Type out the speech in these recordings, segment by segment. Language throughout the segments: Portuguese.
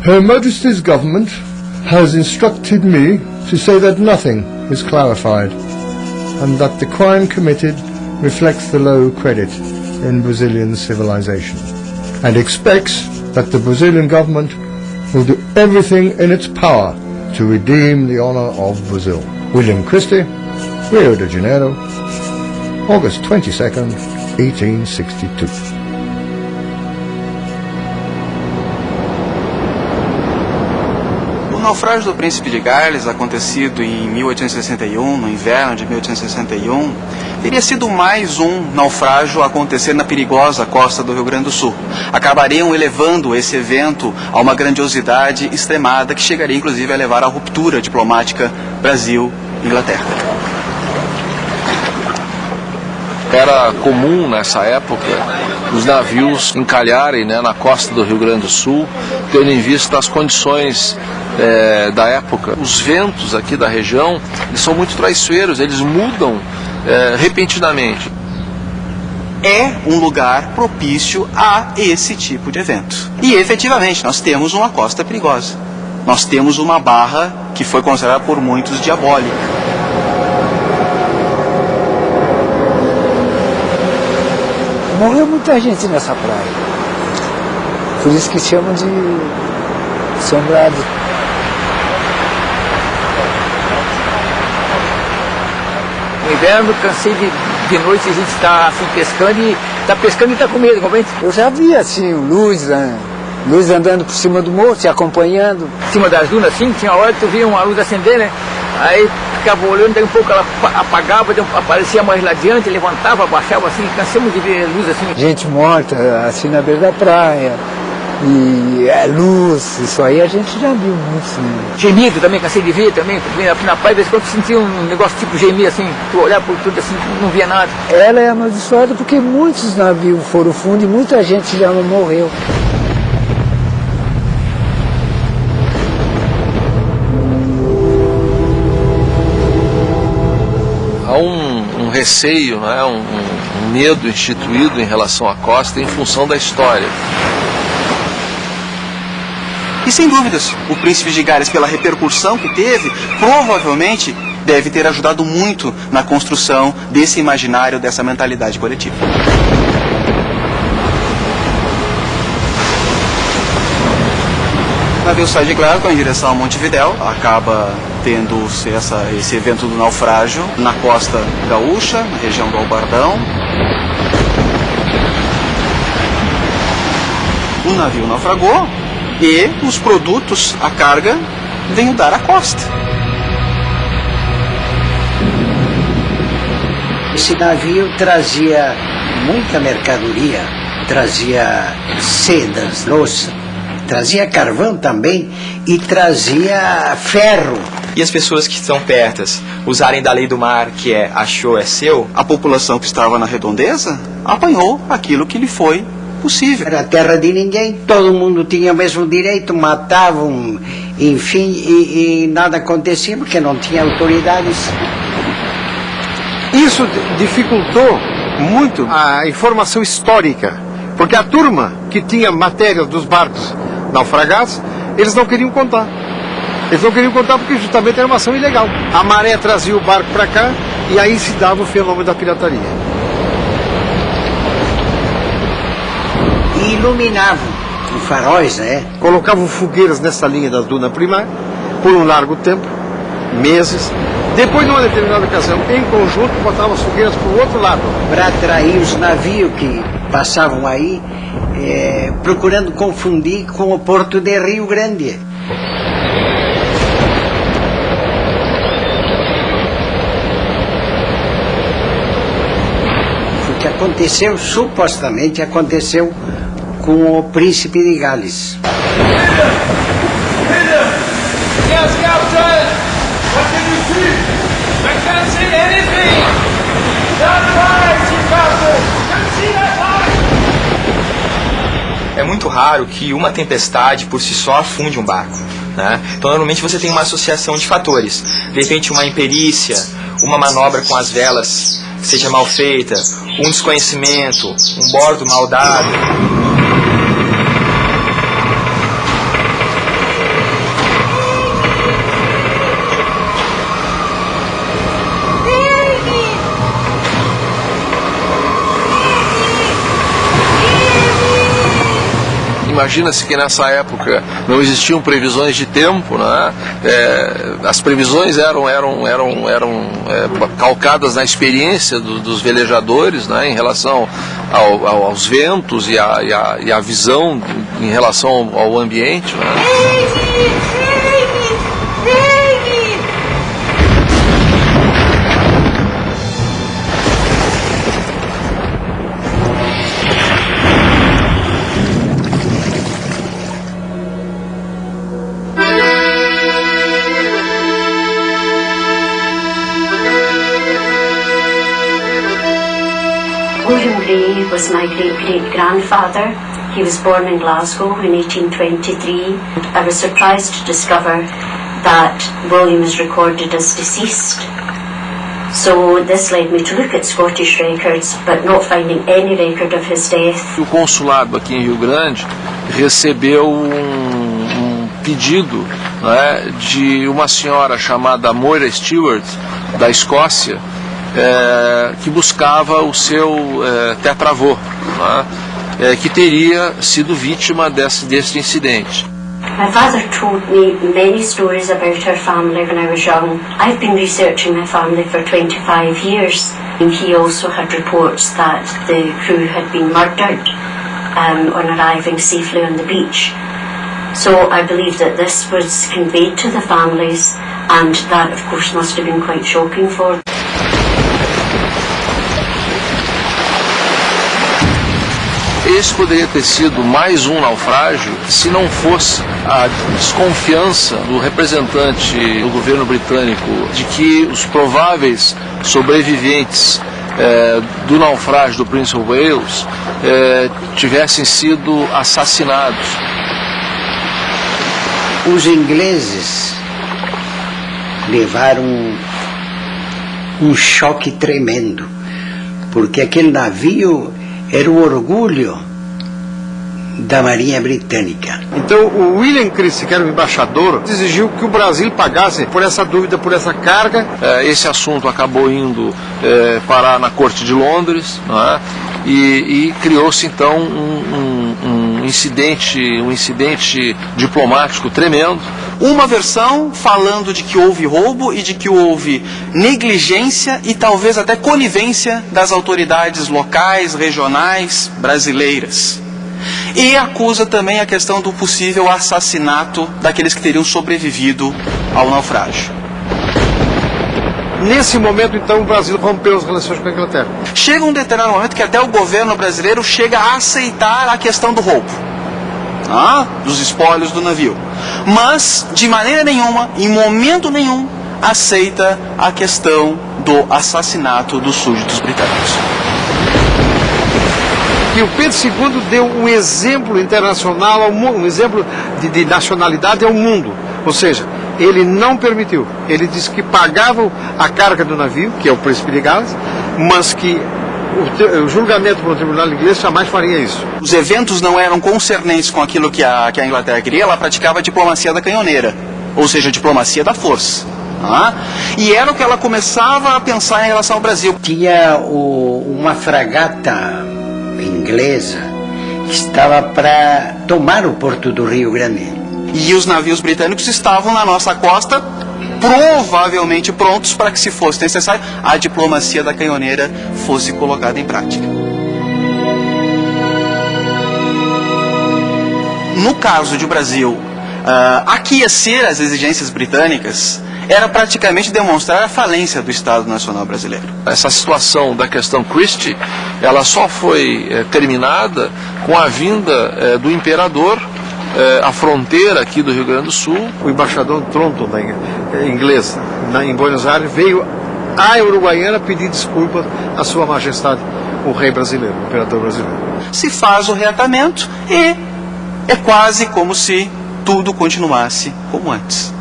Her Majesty's government has instructed me to say that nothing is clarified and that the crime committed reflects the low credit in Brazilian civilization and expects that the Brazilian government will do everything in its power to redeem the honor of Brazil. William Christie, Rio de Janeiro, August 22nd, 1862. O naufrágio do Príncipe de Gales, acontecido em 1861, no inverno de 1861, teria sido mais um naufrágio a acontecer na perigosa costa do Rio Grande do Sul. Acabariam elevando esse evento a uma grandiosidade extremada que chegaria inclusive a levar à ruptura diplomática Brasil-Inglaterra. Era comum nessa época os navios encalharem, né, na costa do Rio Grande do Sul, tendo em vista as condições da época. Os ventos aqui da região, eles são muito traiçoeiros, eles mudam repentinamente. É um lugar propício a esse tipo de evento. E efetivamente nós temos uma costa perigosa. Nós temos uma barra que foi considerada por muitos diabólica. Morreu muita gente nessa praia. Por isso que chamam de Assombrado. No inverno, cansei de noite a gente está assim, pescando e está com medo, compreende? Eu já vi assim, luz andando por cima do morro, te acompanhando. Em cima das dunas assim, tinha hora que tu via uma luz acender, né? Aí ficava olhando, daí um pouco ela apagava, aparecia mais lá adiante, levantava, abaixava assim, cansamos de ver luz assim. Gente morta assim na beira da praia. E luz, isso aí a gente já viu muito, né? Gemido também, cansei de ver também, na praia, de vez em quando sentia um negócio tipo gemir assim, tu olhar por tudo assim, não via nada. Ela é amaldiçoada porque muitos navios foram fundo e muita gente já morreu. Há um receio, né, um medo instituído em relação à costa em função da história. E sem dúvidas, o Príncipe de Gales, pela repercussão que teve, provavelmente deve ter ajudado muito na construção desse imaginário, dessa mentalidade coletiva. O navio sai de Glasgow em direção a Montevidéu, acaba tendo esse evento do naufrágio na costa gaúcha, na região do Albardão. O navio naufragou e os produtos, a carga, veio dar à costa. Esse navio trazia muita mercadoria, trazia sedas, louça, trazia carvão também e trazia ferro. E as pessoas que estão pertas usarem da lei do mar, que é achou é seu, A população que estava na redondeza apanhou aquilo que lhe foi possível. Era terra de ninguém, todo mundo tinha o mesmo direito, matavam, enfim, e nada acontecia porque não tinha autoridades. Isso dificultou muito a informação histórica, porque a turma que tinha matérias dos barcos naufragados, eles não queriam contar. Eles não queriam contar porque justamente era uma ação ilegal. A maré trazia o barco para cá e aí se dava o fenômeno da pirataria. E iluminavam com faróis, né? Colocavam fogueiras nessa linha das dunas primárias por um largo tempo, meses. Depois, numa determinada ocasião, em conjunto, botavam as fogueiras para o outro lado. Para atrair os navios que passavam aí, procurando confundir com o porto de Rio Grande. O que aconteceu, supostamente aconteceu com o Príncipe de Gales. Yes, Captain! What can you see? I can't see anything! That light, Captain! Can't see that light! é muito raro que uma tempestade por si só afunde um barco, né? Então normalmente você tem uma associação de fatores. De repente uma imperícia, uma manobra com as velas que seja mal feita, um desconhecimento, um bordo mal dado. Imagina-se que nessa época não existiam previsões de tempo, né? As previsões eram calcadas na experiência dos velejadores, né? Em relação aos ventos e a visão em relação ao ambiente, né? William Gray was my great-great-grandfather. He was born in Glasgow in 1823. I was surprised to discover that William is recorded as deceased. So this led me to look at Scottish records, but not finding any record of his death. O consulado aqui em Rio Grande recebeu um pedido, né, de uma senhora chamada Moira Stewart, da Escócia, que buscava o seu tetravô, né, que teria sido vítima desse incidente. My father told me many stories about our family when I was young. I've been researching my family for 25 years, and he also had reports that the crew had been murdered on arriving safely on the beach. So I believe that this was conveyed to the families, and that of course must have been quite shocking for them. Esse poderia ter sido mais um naufrágio se não fosse a desconfiança do representante do governo britânico de que os prováveis sobreviventes do naufrágio do Prince of Wales tivessem sido assassinados. Os ingleses levaram um choque tremendo, porque aquele navio era o orgulho da Marinha Britânica. Então o William Christie, que era o embaixador, exigiu que o Brasil pagasse por essa dúvida, por essa carga. Esse assunto acabou indo parar na Corte de Londres, né? E criou-se então um incidente diplomático tremendo. Uma versão falando de que houve roubo e de que houve negligência e talvez até conivência das autoridades locais, regionais, brasileiras. E acusa também a questão do possível assassinato daqueles que teriam sobrevivido ao naufrágio. Nesse momento, então, o Brasil rompeu as relações com a Inglaterra. Chega um determinado momento que até o governo brasileiro chega a aceitar a questão do roubo, dos espólios do navio. Mas, de maneira nenhuma, em momento nenhum, aceita a questão do assassinato dos súditos britânicos. E o Pedro II deu um exemplo internacional ao mundo, um exemplo de nacionalidade ao mundo. Ou seja, ele não permitiu. Ele disse que pagava a carga do navio, que é o Príncipe de Gales, mas que o julgamento para o tribunal inglês jamais faria isso. Os eventos não eram concernentes com aquilo que a Inglaterra queria, ela praticava a diplomacia da canhoneira, ou seja, a diplomacia da força. E era o que ela começava a pensar em relação ao Brasil. Tinha uma fragata inglesa que estava para tomar o porto do Rio Grande. E os navios britânicos estavam na nossa costa, provavelmente prontos para que, se fosse necessário, a diplomacia da canhoneira fosse colocada em prática. No caso de o Brasil aquecer as exigências britânicas, era praticamente demonstrar a falência do Estado Nacional Brasileiro. Essa situação da questão Christie, ela só foi terminada com a vinda do imperador à fronteira aqui do Rio Grande do Sul. O embaixador Thornton, inglês, em Buenos Aires, veio à Uruguaiana pedir desculpas à Sua Majestade, o rei brasileiro, o imperador brasileiro. Se faz o reatamento e é quase como se tudo continuasse como antes.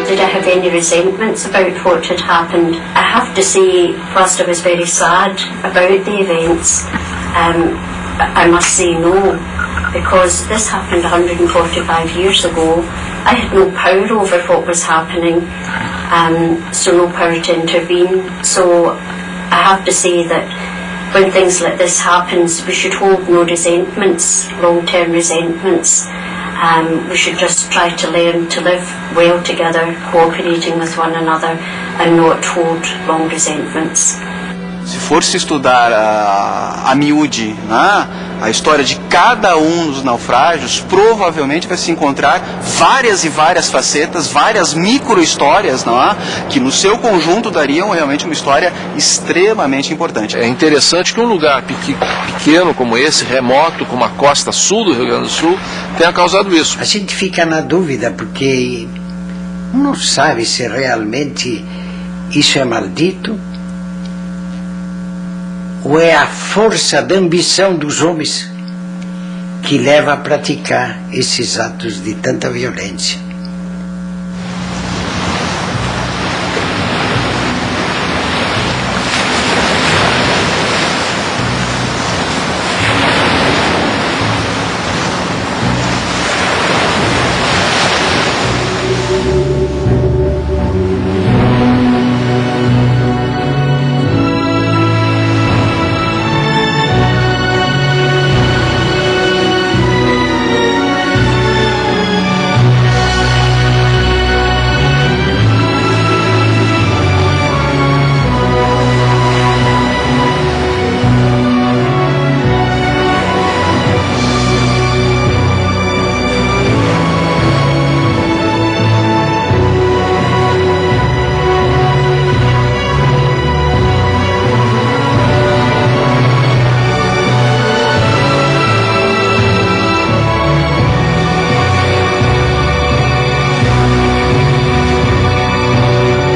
The I have any resentments about what had happened. I have to say, whilst I was very sad about the events, I must say no, because this happened 145 years ago. I had no power over what was happening, so no power to intervene. So I have to say that when things like this happens, we should hold no resentments, long-term resentments. We should just try to learn to live well together, cooperating with one another, and not hold long resentments. Se for-se estudar a miúde, né, a história de cada um dos naufrágios, provavelmente vai se encontrar várias e várias facetas, várias micro-histórias, não é, que no seu conjunto dariam realmente uma história extremamente importante. É interessante que um lugar pequeno como esse, remoto, como a costa sul do Rio Grande do Sul, tenha causado isso. A gente fica na dúvida porque não sabe se realmente isso é maldito ou é a força da ambição dos homens que leva a praticar esses atos de tanta violência.